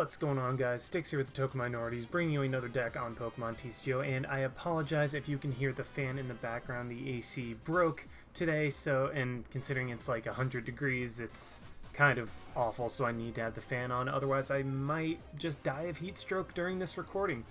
What's going on, guys? Sticks here with the Token Minorities, bringing you another deck on Pokemon TCGO, and I apologize if you can hear the fan in the background. The AC broke today, and considering it's like 100 degrees, it's kind of awful, so I need to have the fan on, otherwise I might just die of heat stroke during this recording.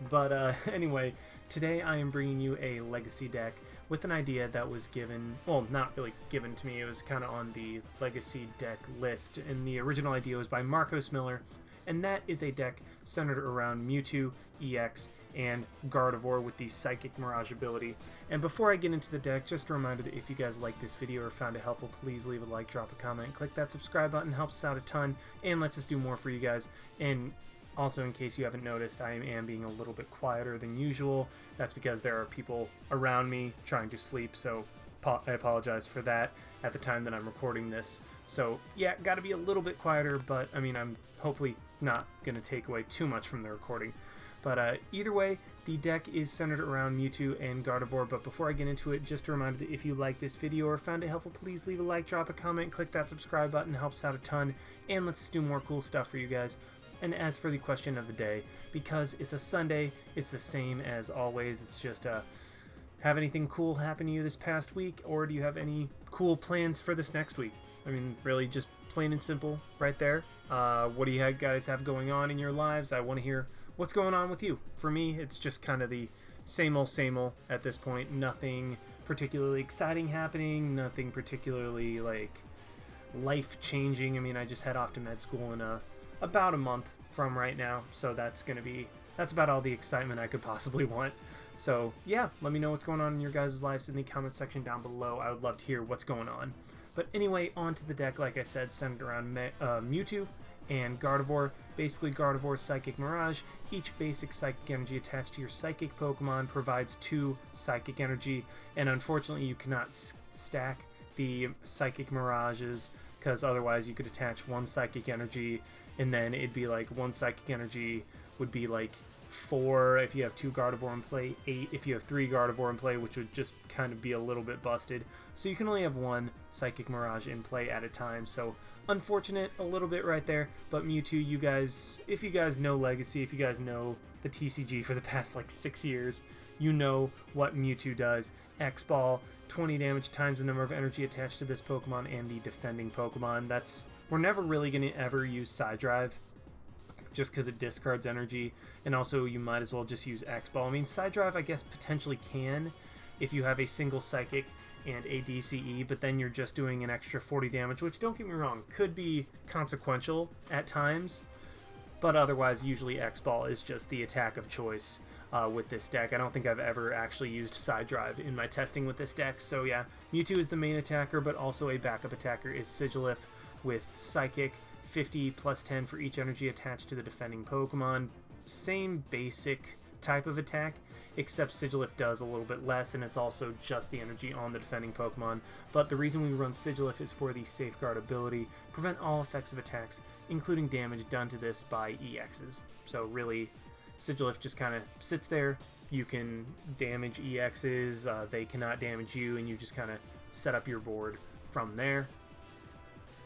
But anyway, today I am bringing you a Legacy deck with an idea that was given, well, not really given to me, it was kind of on the Legacy deck list, and the original idea was by Marcos Miller, and that is a deck centered around Mewtwo-EX and Gardevoir with the Psychic Mirage ability. And before I get into the deck, just a reminder that if you guys liked this video or found it helpful, please leave a like, drop a comment, click that subscribe button, helps us out a ton, and lets us do more for you guys. And also, in case you haven't noticed, I am being a little bit quieter than usual. That's because there are people around me trying to sleep, so I apologize for that at the time that I'm recording this. So yeah, gotta be a little bit quieter, but I mean, I'm hopefully not gonna take away too much from the recording. But either way, the deck is centered around Mewtwo and Gardevoir. But before I get into it, just a reminder that if you like this video or found it helpful, please leave a like, drop a comment, click that subscribe button, helps out a ton, and lets us do more cool stuff for you guys. And as for the question of the day, because it's a Sunday, it's the same as always. It's just, have anything cool happen to you this past week, or do you have any cool plans for this next week? I mean, really, just plain and simple right there. What do you guys have going on in your lives? I want to hear what's going on with you. For me, it's just kind of the same old at this point. Nothing particularly exciting happening, nothing particularly, like, life-changing. I mean, I just head off to med school in about a month from right now, so that's about all the excitement I could possibly want. So yeah, let me know what's going on in your guys' lives in the comment section down below. I would love to hear what's going on. But anyway, on to the deck, like I said, centered around Mewtwo and Gardevoir. Basically, Gardevoir's Psychic Mirage. Each basic Psychic Energy attached to your Psychic Pokemon provides 2 Psychic Energy, and unfortunately you cannot stack the Psychic Mirages, because otherwise you could attach 1 Psychic Energy, and then it'd be like 1 Psychic Energy would be like 4 if you have 2 Gardevoir in play, 8 if you have 3 Gardevoir in play, which would just kind of be a little bit busted. So you can only have 1 Psychic Mirage in play at a time, so unfortunate a little bit right there. But Mewtwo, you guys, if you guys know Legacy, if you guys know the TCG for the past like 6 years, you know what Mewtwo does. X-Ball, 20 damage times the number of energy attached to this Pokemon and the defending Pokemon. We're never really going to ever use Side Drive, just because it discards energy, and also you might as well just use X-Ball. I mean, Side Drive I guess potentially can if you have a single Psychic and a DCE, but then you're just doing an extra 40 damage, which, don't get me wrong, could be consequential at times, but otherwise usually X-Ball is just the attack of choice with this deck. I don't think I've ever actually used Side Drive in my testing with this deck, so yeah, Mewtwo is the main attacker, but also a backup attacker is Sigilyph with Psychic, 50 plus 10 for each energy attached to the defending Pokemon. Same basic type of attack, except Sigilyph does a little bit less, and it's also just the energy on the defending Pokemon. But the reason we run Sigilyph is for the Safeguard ability, prevent all effects of attacks, including damage done to this by EXs. So really, Sigilyph just kind of sits there. You can damage EXs, they cannot damage you, and you just kind of set up your board from there.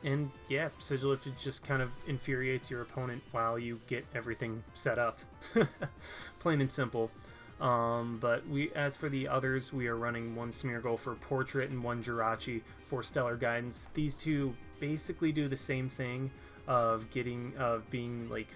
And yeah, Sigilyph just kind of infuriates your opponent while you get everything set up. Plain and simple. But as for the others, we are running 1 Smeargle for Portrait and 1 Jirachi for Stellar Guidance. These two basically do the same thing of being like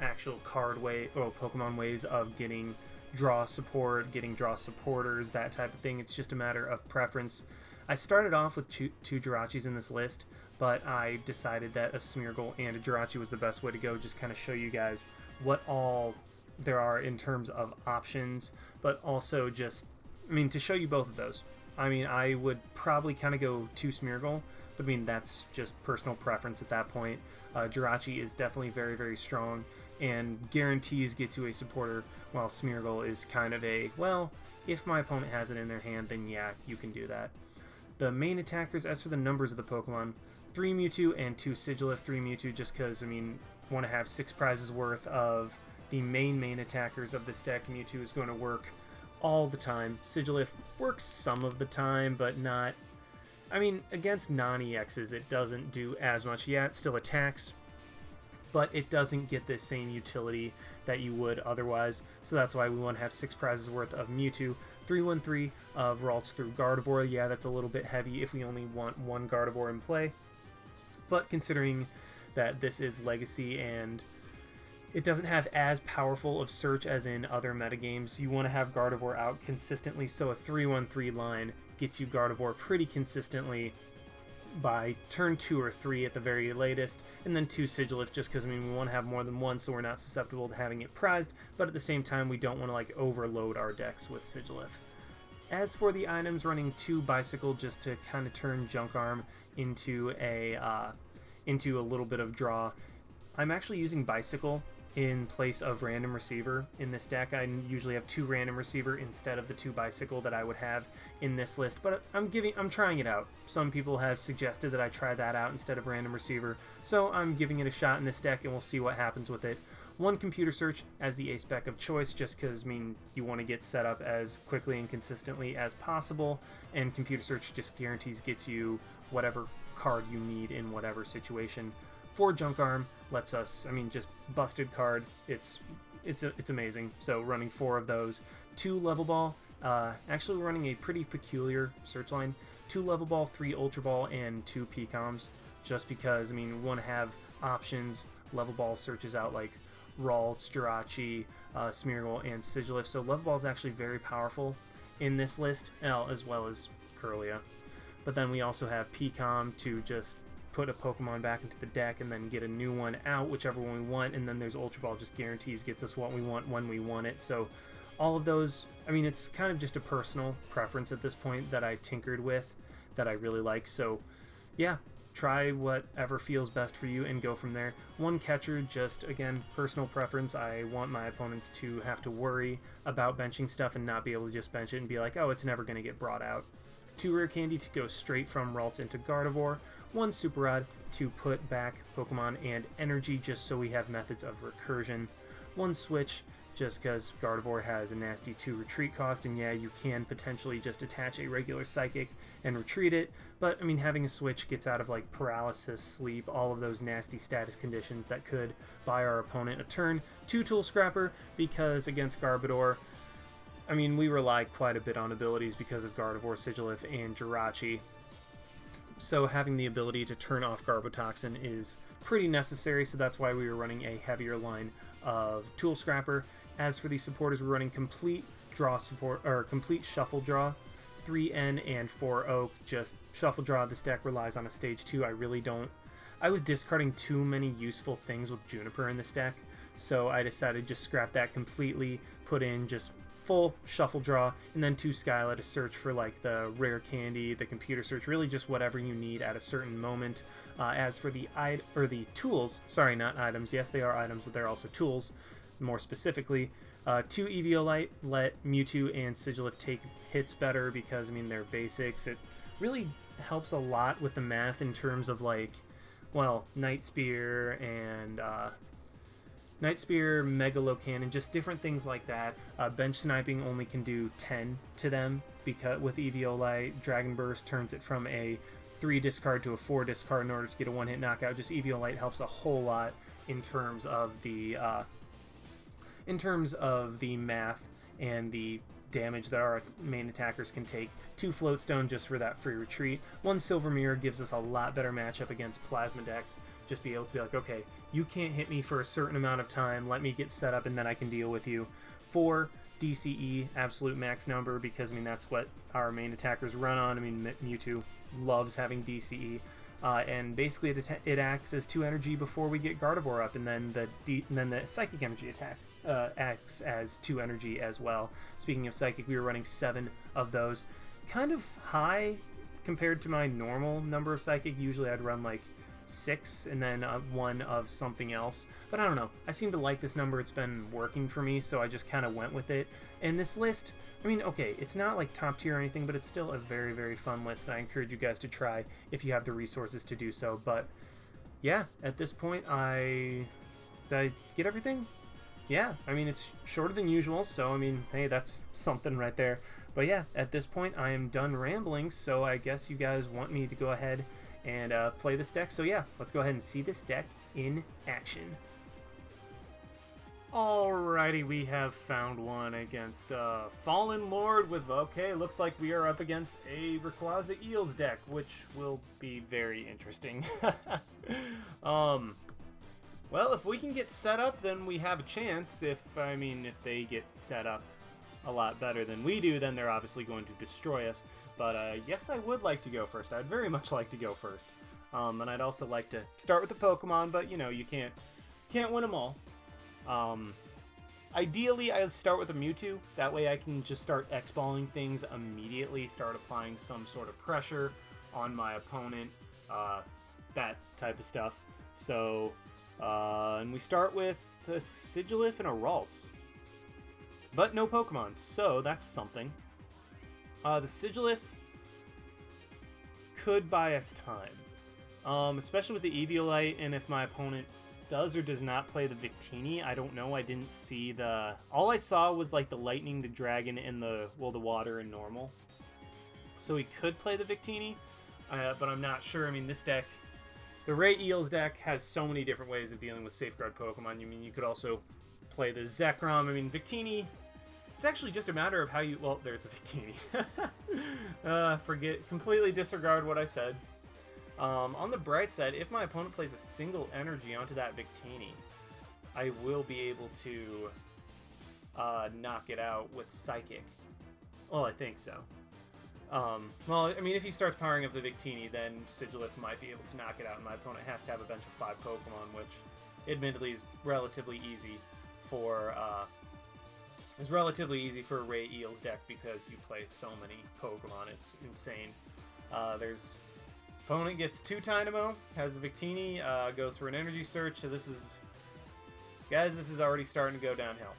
actual Pokemon ways of getting draw support, getting draw supporters, that type of thing. It's just a matter of preference. I started off with 2 Jirachis in this list, but I decided that a Smeargle and a Jirachi was the best way to go, just kind of show you guys what all there are in terms of options, but also just, I mean, to show you both of those. I mean, I would probably kind of go 2 Smeargle, but I mean, that's just personal preference at that point. Jirachi is definitely very, very strong and guarantees gets you a supporter, while Smeargle is kind of a, well, if my opponent has it in their hand, then yeah, you can do that. The main attackers, as for the numbers of the Pokemon, 3 Mewtwo and 2 Sigilyph. 3 Mewtwo just because, I mean, want to have 6 prizes worth of the main attackers of this deck. Mewtwo is going to work all the time. Sigilyph works some of the time, but not... I mean, against non-EXs, it doesn't do as much. Yeah, it still attacks, but it doesn't get the same utility that you would otherwise. So that's why we want to have 6 prizes worth of Mewtwo, 313 of Ralts through Gardevoir. Yeah, that's a little bit heavy if we only want one Gardevoir in play, but considering that this is Legacy and it doesn't have as powerful of search as in other metagames, you want to have Gardevoir out consistently, so a 313 line gets you Gardevoir pretty consistently by turn 2 or 3 at the very latest, and then 2 Sigilyph, just because, I mean, we want to have more than one so we're not susceptible to having it prized, but at the same time we don't want to like overload our decks with Sigilyph. As for the items, running 2 Bicycle just to kind of turn Junk Arm into a little bit of draw. I'm actually using Bicycle in place of Random Receiver in this deck. I usually have 2 Random Receiver instead of the 2 Bicycle that I would have in this list, but I'm trying it out. Some people have suggested that I try that out instead of Random Receiver, so I'm giving it a shot in this deck and we'll see what happens with it. 1 Computer Search as the ace spec of choice, just because, I mean, you want to get set up as quickly and consistently as possible, and Computer Search just guarantees gets you whatever card you need in whatever situation. 4 Junk Arm lets us, I mean, just busted card. It's amazing. So running 4 of those. 2 Level Ball. Actually, we're running a pretty peculiar search line. 2 Level Ball, 3 Ultra Ball, and 2 PCOMs. Just because, I mean, we want to have options. Level Ball searches out like Ralts, Jirachi, Smeargle, and Sigilyph. So Level Ball is actually very powerful in this list, as well as Kirlia. But then we also have PCOM to just put a Pokemon back into the deck and then get a new one out, whichever one we want, and then there's Ultra Ball, just guarantees gets us what we want when we want it. So all of those, I mean, it's kind of just a personal preference at this point that I tinkered with that I really like. So yeah, try whatever feels best for you and go from there. 1 Catcher, just again, personal preference. I want my opponents to have to worry about benching stuff and not be able to just bench it and be like, oh, it's never going to get brought out. 2 Rare Candy to go straight from Ralts into Gardevoir. 1 Super Rod to put back Pokemon and Energy, just so we have methods of recursion. 1 Switch, just because Gardevoir has a nasty 2 retreat cost, and yeah, you can potentially just attach a regular Psychic and retreat it, but I mean, having a Switch gets out of like paralysis, sleep, all of those nasty status conditions that could buy our opponent a turn. 2 Tool Scrapper, because against Gardevoir, I mean, we rely quite a bit on abilities because of Gardevoir, Sigilyph, and Jirachi. So having the ability to turn off Garbotoxin is pretty necessary, so that's why we were running a heavier line of Tool Scrapper. As for the supporters, we're running complete draw support, or complete shuffle draw, 3N and 4 Oak. Just shuffle draw. This deck relies on a stage 2. I was discarding too many useful things with Juniper in this deck, so I decided to just scrap that completely, put in just full shuffle draw, and then 2 Skyla to search for like the rare candy, the computer search, really just whatever you need at a certain moment. As for the tools, sorry, not items, yes they are items, but they're also tools, more specifically. 2 Eviolite let Mewtwo and Sigilyph take hits better because, I mean, they're basics. It really helps a lot with the math in terms of like, well, Night Spear and Megalo Cannon, just different things like that. Bench Sniping only can do 10 to them, because with Eviolite, Dragon Burst turns it from a 3 discard to a 4 discard in order to get a 1-hit knockout. Just Eviolite helps a whole lot in terms of the math and the damage that our main attackers can take. 2 Float Stone just for that free retreat. 1 Silver Mirror gives us a lot better matchup against Plasma decks. Just be able to be like, okay, you can't hit me for a certain amount of time, let me get set up and then I can deal with you. 4 DCE, absolute max number, because I mean that's what our main attackers run on. I mean, Mewtwo loves having DCE. And basically it acts as 2 energy before we get Gardevoir up, and then the Psychic energy attack acts as 2 energy as well. Speaking of Psychic, we were running 7 of those. Kind of high compared to my normal number of Psychic. Usually I'd run like 6 and then 1 of something else, but I don't know, I seem to like this number. It's been working for me, so I just kind of went with it. And this list, I mean, okay, it's not like top tier or anything, but it's still a very, very fun list that I encourage you guys to try if you have the resources to do so. But yeah, at this point, did I get everything? Yeah, I mean, it's shorter than usual, so I mean, hey, that's something right there. But yeah, at this point, I am done rambling, so I guess you guys want me to go ahead and play this deck. So yeah, let's go ahead and see this deck in action. Alrighty, we have found one against Fallen Lord with, okay, looks like we are up against a Rayquaza Eels deck, which will be very interesting. Well, if we can get set up, then we have a chance. If they get set up a lot better than we do, then they're obviously going to destroy us. But yes, I would like to go first. I'd very much like to go first. And I'd also like to start with the Pokemon, but you know, you can't win them all. Ideally, I start with a Mewtwo. That way I can just start X-balling things immediately, start applying some sort of pressure on my opponent, that type of stuff. So, and we start with a Sigilyph and a Ralts. But no Pokemon, so that's something. The Sigilyph could buy us time. Especially with the Eviolite, and if my opponent does or does not play the Victini, I don't know. I didn't see the... All I saw was like the Lightning, the Dragon, and the Water and normal. So he could play the Victini, but I'm not sure. I mean, this deck, the Ray Eels deck, has so many different ways of dealing with Safeguard Pokemon. You could also play the Zekrom. I mean, Victini, it's actually just a matter of how you... Well, there's the Victini. Completely disregard what I said. On the bright side, if my opponent plays a single energy onto that Victini, I will be able to knock it out with Psychic. Well, I think so. Well, I mean, if he starts powering up the Victini, then Sigilyph might be able to knock it out, and my opponent has to have a bench of 5 Pokemon, which admittedly is relatively easy for a Ray Eels deck because you play so many Pokemon. It's insane. Opponent gets 2 Dynamo, has a Victini, goes for an Energy Search, so this is already starting to go downhill.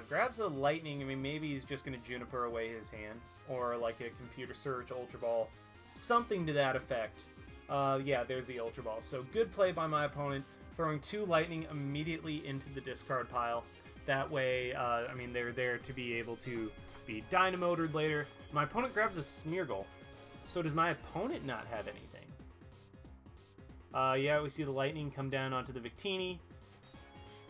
Grabs a Lightning. I mean, maybe he's just going to Juniper away his hand, or like a Computer Search, Ultra Ball, something to that effect. Yeah, there's the Ultra Ball. So good play by my opponent, throwing 2 Lightning immediately into the discard pile. That way, I mean, they're there to be able to be Dynamoted later. My opponent grabs a Smeargle. So does my opponent not have anything? Yeah, we see the Lightning come down onto the Victini.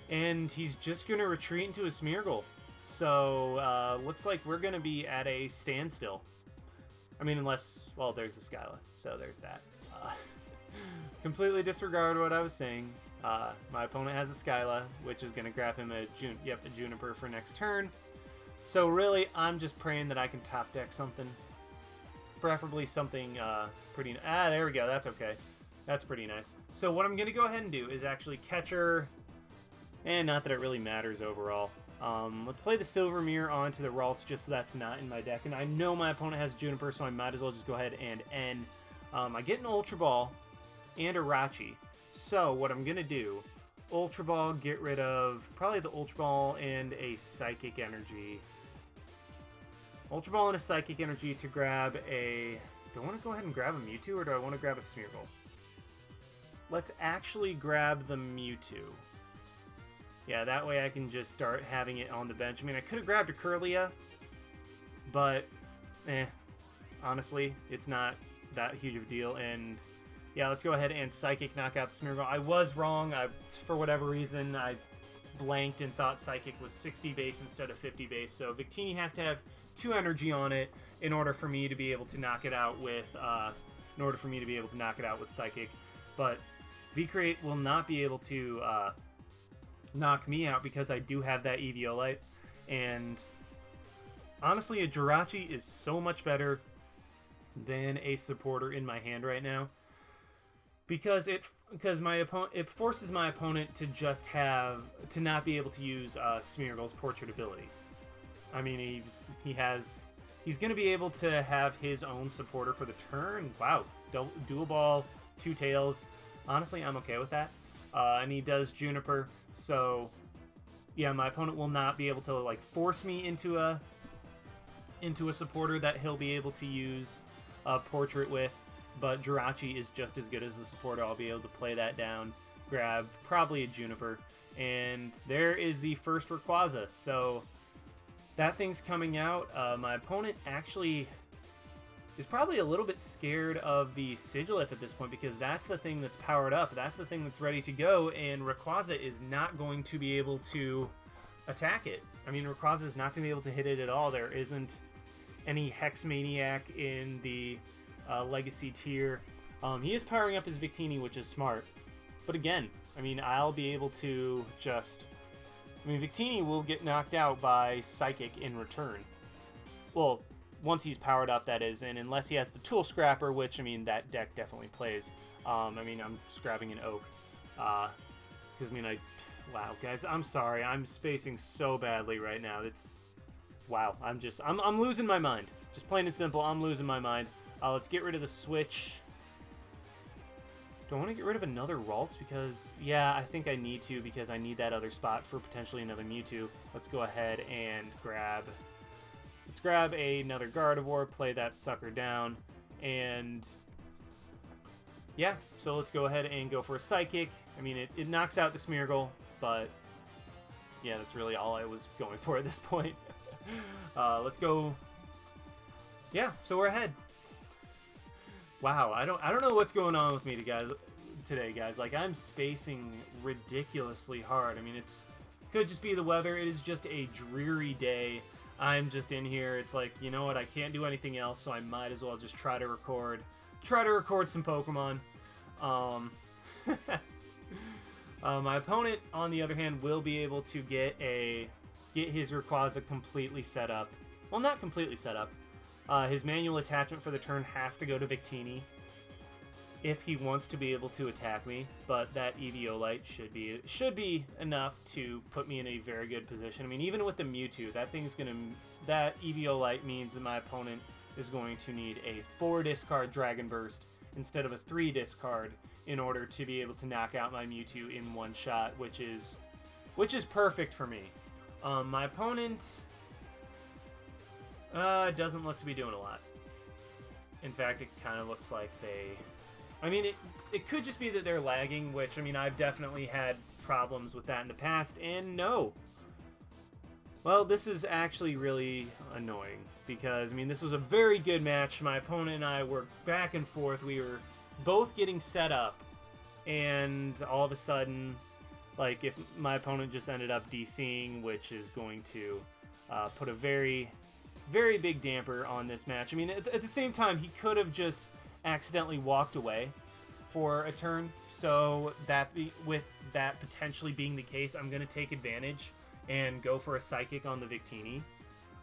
And he's just going to retreat into a Smeargle. So, looks like we're going to be at a standstill. I mean, unless... Well, there's the Skyla. So there's that. Completely disregard what I was saying. My opponent has a Skyla, which is going to grab him a Juniper for next turn. So really, I'm just praying that I can top deck something. Preferably something pretty... there we go. That's okay. That's pretty nice. So what I'm going to go ahead and do is actually Catcher... And not that it really matters overall. Let's play the Silver Mirror onto the Ralts just so that's not in my deck. And I know my opponent has Juniper, so I might as well just go ahead and end. I get an Ultra Ball and a Jirachi. So what I'm going to do, Ultra Ball, get rid of probably the Ultra Ball and a Psychic Energy. Ultra Ball and a Psychic Energy to grab a... Do I want to go ahead and grab a Mewtwo, or do I want to grab a Smeargle? Let's actually grab the Mewtwo. Yeah, that way I can just start having it on the bench. I mean, I could have grabbed a Kirlia, but, honestly, it's not that huge of a deal. And, yeah, let's go ahead and Psychic knock out the Smeargle. I was wrong. For whatever reason, I blanked and thought Psychic was 60 base instead of 50 base. So Victini has to have 2 energy on it in order for me to be able to knock it out with, Psychic. But V-Create will not be able to, knock me out because I do have that Eviolite, and honestly a Jirachi is so much better than a supporter in my hand right now because it forces my opponent to just not be able to use Smeargle's portrait ability. I mean, he's going to be able to have his own supporter for the turn. Wow, dual ball, 2 tails. Honestly, I'm okay with that. And he does Juniper, so yeah, my opponent will not be able to like force me into a supporter that he'll be able to use a portrait with, but Jirachi is just as good as a supporter. I'll be able to play that down, grab probably a Juniper, and there is the first Rayquaza. So that thing's coming out. My opponent actually is probably a little bit scared of the Sigilyph at this point, because that's the thing that's powered up. That's the thing that's ready to go, and Rayquaza is not going to be able to attack it. I mean, Rayquaza is not going to be able to hit it at all. There isn't any Hex Maniac in the Legacy tier. He is powering up his Victini, which is smart. But again, I mean, I'll be able to just... I mean, Victini will get knocked out by Psychic in return. Well, once he's powered up, that is, and unless he has the Tool Scrapper, which, I mean, that deck definitely plays. I mean, I'm just grabbing an Oak. Because, I mean, wow, guys, I'm sorry. I'm spacing so badly right now. It's... Wow, I'm losing my mind. Just plain and simple, I'm losing my mind. Let's get rid of the Switch. Do I want to get rid of another Ralts? Because, yeah, I think I need to, because I need that other spot for potentially another Mewtwo. Let's go ahead and grab... Let's grab another Gardevoir, play that sucker down, and... Yeah, so let's go ahead and go for a Psychic. I mean, it knocks out the Smeargle, but... Yeah, that's really all I was going for at this point. Let's go... Yeah, so we're ahead. Wow, I don't know what's going on with me today, guys. Like, I'm spacing ridiculously hard. I mean, could just be the weather. It is just a dreary day. I'm just in here. It's like, you know what? I can't do anything else, so I might as well just try to record some Pokemon. My opponent, on the other hand, will be able to get his Rayquaza completely set up. Well, not completely set up. His manual attachment for the turn has to go to Victini if he wants to be able to attack me, but that Eviolite should be enough to put me in a very good position. I mean, even with the Mewtwo, that Eviolite means that my opponent is going to need a 4-discard Dragon Burst instead of a 3-discard in order to be able to knock out my Mewtwo in one shot, which is perfect for me. My opponent doesn't look to be doing a lot. In fact, it kind of looks like I mean, it could just be that they're lagging, which, I mean, I've definitely had problems with that in the past, and no. Well, this is actually really annoying, because, I mean, this was a very good match. My opponent and I were back and forth. We were both getting set up, and all of a sudden, like, if my opponent just ended up DCing, which is going to put a very, very big damper on this match. I mean, at the same time, he could have just accidentally walked away for a turn, so with that potentially being the case, I'm going to take advantage and go for a Psychic on the Victini.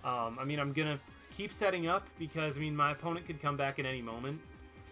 I mean, I'm going to keep setting up because, I mean, my opponent could come back at any moment,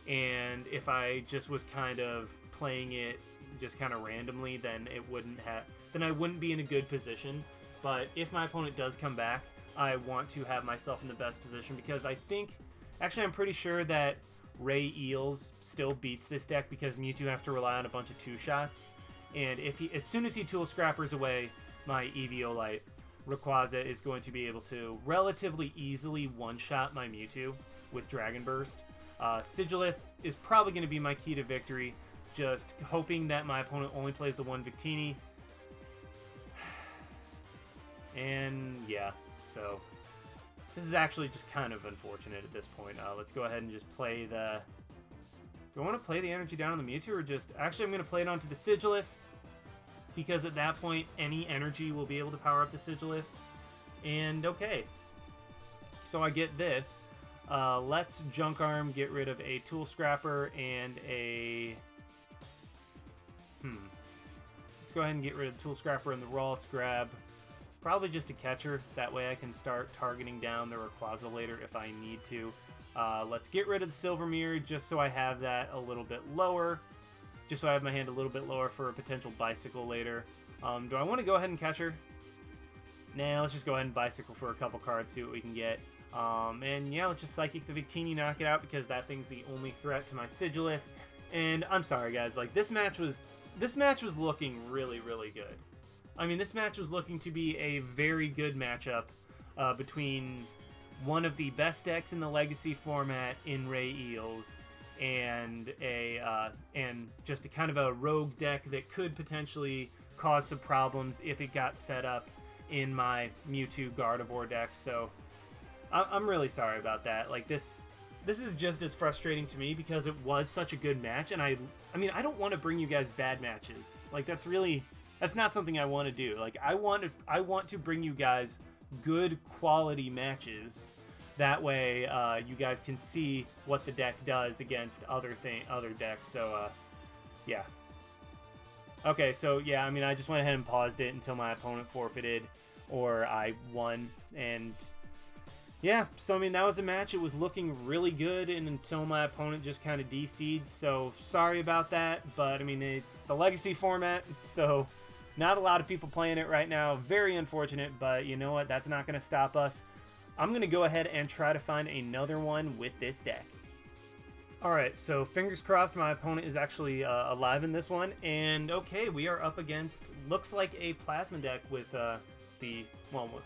and if I just was kind of playing it just kind of randomly, then I wouldn't be in a good position. But if my opponent does come back, I want to have myself in the best position, because I think, actually I'm pretty sure that Eels still beats this deck, because Mewtwo has to rely on a bunch of 2-shots, and as soon as he Tool Scrappers away my Eviolite, Rayquaza is going to be able to relatively easily one-shot my Mewtwo with Dragon Burst. Sigilyph is probably going to be my key to victory, just hoping that my opponent only plays the one Victini. And yeah, so this is actually just kind of unfortunate at this point. Let's go ahead and just play the... Do I want to play the energy down on the Mewtwo, or just... Actually, I'm going to play it onto the Sigilyph, because at that point, any energy will be able to power up the Sigilyph. And okay. So I get this. Let's Junk Arm, get rid of a Tool Scrapper and a... Let's go ahead and get rid of the Tool Scrapper and the Ralts, grab probably just a Catcher. That way I can start targeting down the Rayquaza later if I need to. Let's get rid of the Silver Mirror just so I have that a little bit lower. Just so I have my hand a little bit lower for a potential Bicycle later. Do I want to go ahead and Catcher? Nah, let's just go ahead and Bicycle for a couple cards, see what we can get. And yeah, let's just Psychic the Victini, knock it out, because that thing's the only threat to my Sigilyph. And I'm sorry, guys, like, this match was looking really, really good. I mean, this match was looking to be a very good matchup between one of the best decks in the Legacy format in Eels and just a kind of a rogue deck that could potentially cause some problems if it got set up in my Mewtwo Gardevoir deck. So I'm really sorry about that. Like, this this is just as frustrating to me because it was such a good match, and I mean, I don't want to bring you guys bad matches. Like, that's not something I want to do. Like, I want to bring you guys good quality matches. That way, you guys can see what the deck does against other decks. So, yeah. Okay, so yeah, I mean, I just went ahead and paused it until my opponent forfeited or I won, and yeah, so I mean, that was a match. It was looking really good, and until my opponent just kind of DC'd, so sorry about that, but I mean, it's the Legacy format, so not a lot of people playing it right now. Very unfortunate, but you know what? That's not going to stop us. I'm going to go ahead and try to find another one with this deck. Alright, so fingers crossed my opponent is actually alive in this one, and okay, we are up against, looks like a Plasma deck with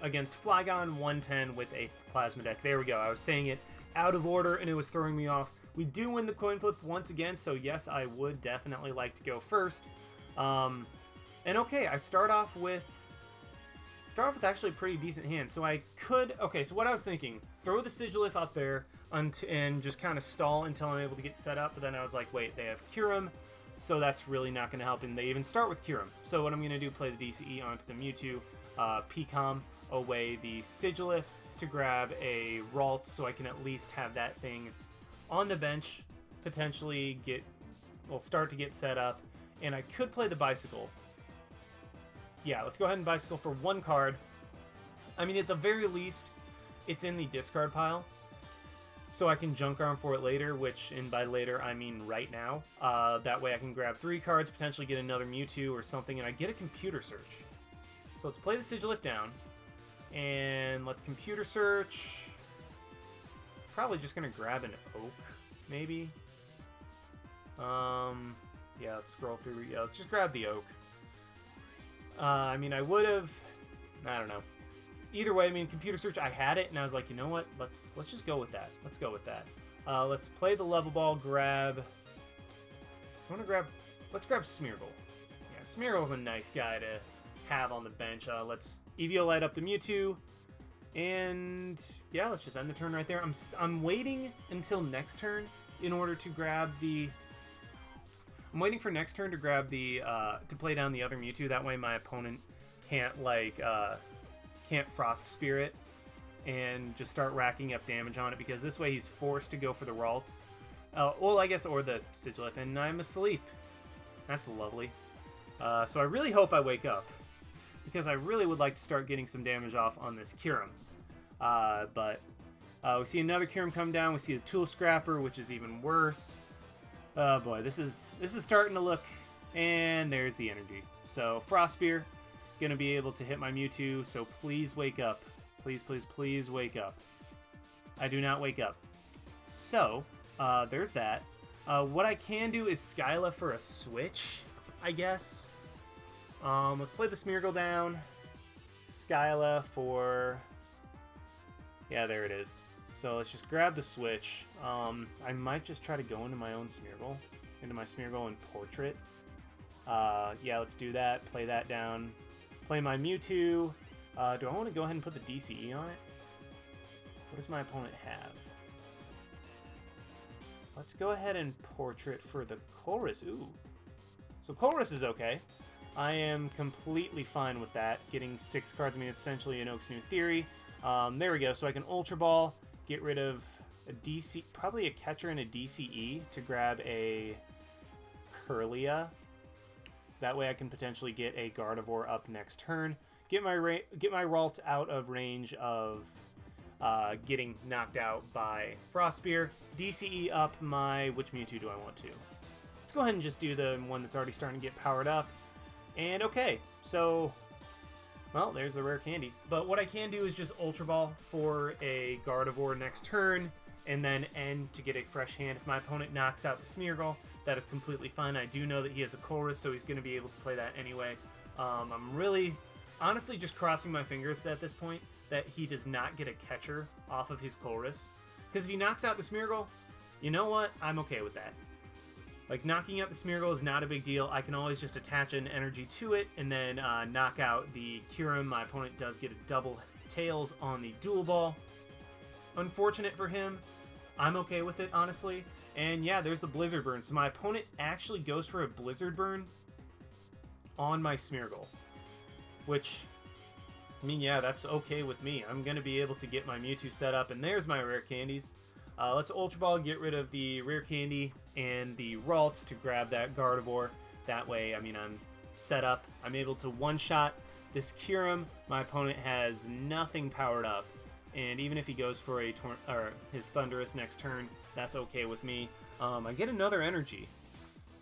against Flygon 110 with a Plasma deck. There we go, I was saying it out of order and it was throwing me off. We do win the coin flip once again, so yes, I would definitely like to go first. And okay, I start off with actually a pretty decent hand. So I could, okay, so what I was thinking, throw the Sigilyph up there and just kind of stall until I'm able to get set up, but then I was like, wait, they have Kyurem, so that's really not going to help, and they even start with Kyurem. So what I'm going to do, play the DCE onto the Mewtwo, PCOM away the Sigilyph to grab a Ralts, so I can at least have that thing on the bench, potentially start to get set up, and I could play the Bicycle. Yeah, let's go ahead and Bicycle for one card. I mean, at the very least, it's in the discard pile, so I can junk arm for it later, which, and by later, I mean right now. That way I can grab 3 cards, potentially get another Mewtwo or something, and I get a Computer Search. So let's play the Sigilyph down, and let's Computer Search. Probably just going to grab an Oak, maybe. Yeah, let's scroll through. Yeah, let's just grab the Oak. I mean, I would have, I don't know. Either way, I mean, Computer Search, I had it, and I was like, you know what? Let's just go with that. Let's go with that. Let's play the Level Ball, let's grab Smeargle. Yeah, Smeargle's a nice guy to have on the bench. Let's Eviolite up the Mewtwo, and yeah, let's just end the turn right there. I'm waiting until next turn in order to grab the... I'm waiting for next turn to grab the, to play down the other Mewtwo. That way my opponent can't, like, can't Frost Spirit and just start racking up damage on it, because this way he's forced to go for the Ralts. Well, I guess, or the Sigilyph, and I'm asleep. That's lovely. So I really hope I wake up, because I really would like to start getting some damage off on this Kyurem. But we see another Kyurem come down. We see a Tool Scrapper, which is even worse. Oh boy, this is starting to look, and there's the energy. So Frost Spear, gonna be able to hit my Mewtwo, so please wake up. Please, please, please wake up. I do not wake up. So, there's that. What I can do is Skyla for a switch, I guess. Let's play the Smeargle down. Skyla for... Yeah, there it is. So let's just grab the switch. I might just try to go into my own Smeargle. Into my Smeargle and Portrait. Yeah, let's do that. Play that down. Play my Mewtwo. Do I want to go ahead and put the DCE on it? What does my opponent have? Let's go ahead and Portrait for the Colorless. Ooh. So Colorless is okay. I am completely fine with that. Getting 6 cards, I mean, essentially an Oak's New Theory. There we go. So I can Ultra Ball, get rid of a DC, probably a Catcher and a DCE to grab a Kirlia. That way I can potentially get a Gardevoir up next turn. Get my Ralts out of range of getting knocked out by Frost Spear. DCE up my... Which Mewtwo do I want to? Let's go ahead and just do the one that's already starting to get powered up. And okay, so... Well, there's the rare candy. But what I can do is just Ultra Ball for a Gardevoir next turn, and then end to get a fresh hand. If my opponent knocks out the Smeargle, that is completely fine. I do know that he has a Colress, so he's going to be able to play that anyway. I'm really, honestly, just crossing my fingers at this point that he does not get a catcher off of his Colress. Because if he knocks out the Smeargle, you know what? I'm okay with that. Like, knocking out the Smeargle is not a big deal. I can always just attach an energy to it and then knock out the Kyurem. My opponent does get a double Tails on the Dual Ball. Unfortunate for him. I'm okay with it, honestly. And yeah, there's the Blizzard Burn. So my opponent actually goes for a Blizzard Burn on my Smeargle. Which, I mean, yeah, that's okay with me. I'm going to be able to get my Mewtwo set up. And there's my rare candies. Let's Ultra Ball, get rid of the rare candy and the Ralts to grab that Gardevoir. That way, I mean, I'm set up. I'm able to one-shot this Kyurem. My opponent has nothing powered up. And even if he goes for his Thundurus next turn, that's okay with me. I get another energy,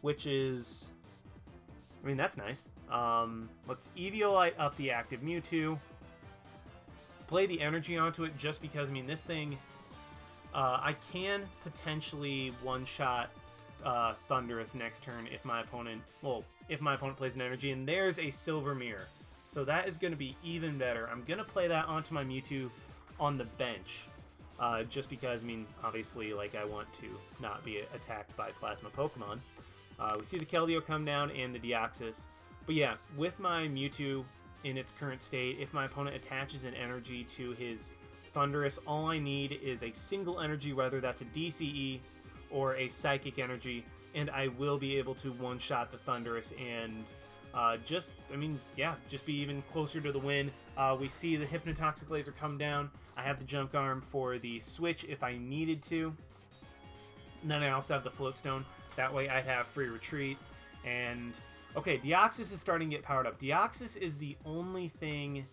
which is... I mean, that's nice. Let's Eviolite up the active Mewtwo. Play the energy onto it just because, I mean, this thing... I can potentially one-shot Thundurus next turn if my opponent... Well, if my opponent plays an energy, and there's a Silver Mirror. So that is going to be even better. I'm going to play that onto my Mewtwo on the bench. Just because, I mean, obviously, like, I want to not be attacked by Plasma Pokemon. We see the Keldeo come down and the Deoxys. But yeah, with my Mewtwo in its current state, if my opponent attaches an energy to his Thundurus, all I need is a single energy, whether that's a DCE or a Psychic energy, and I will be able to one-shot the Thundurus and just be even closer to the win. We see the Hypnotoxic Laser come down. I have the Junk Arm for the switch if I needed to. And then I also have the Float Stone. That way I'd have free retreat. And, okay, Deoxys is starting to get powered up. Deoxys is the only thing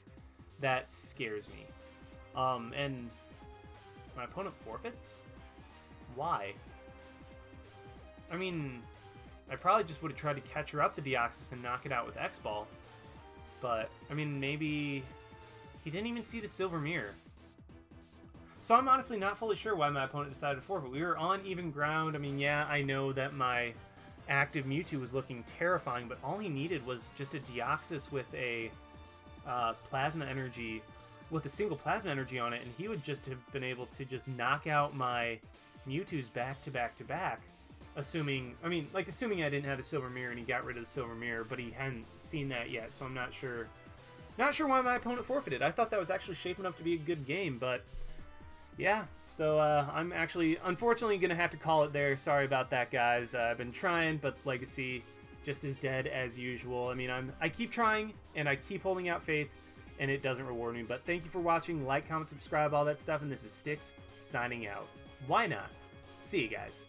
that scares me. And my opponent forfeits? Why? I mean, I probably just would have tried to catch her up the Deoxys and knock it out with X-Ball. But, I mean, maybe he didn't even see the Silver Mirror. So I'm honestly not fully sure why my opponent decided to forfeit. We were on even ground. I mean, yeah, I know that my active Mewtwo was looking terrifying, but all he needed was just a Deoxys with a Plasma Energy, with a single Plasma Energy on it, and he would just have been able to just knock out my Mewtwo's back to back to back. Assuming I didn't have the Silver Mirror and he got rid of the Silver Mirror, but he hadn't seen that yet, so I'm not sure. Not sure why my opponent forfeited. I thought that was actually shaping up to be a good game, but yeah. So I'm actually, unfortunately, going to have to call it there. Sorry about that, guys. I've been trying, but Legacy just is dead as usual. I mean, I keep trying, and I keep holding out faith, and it doesn't reward me. But thank you for watching. Like, comment, subscribe, all that stuff, and this is Styx signing out. Why not? See you guys.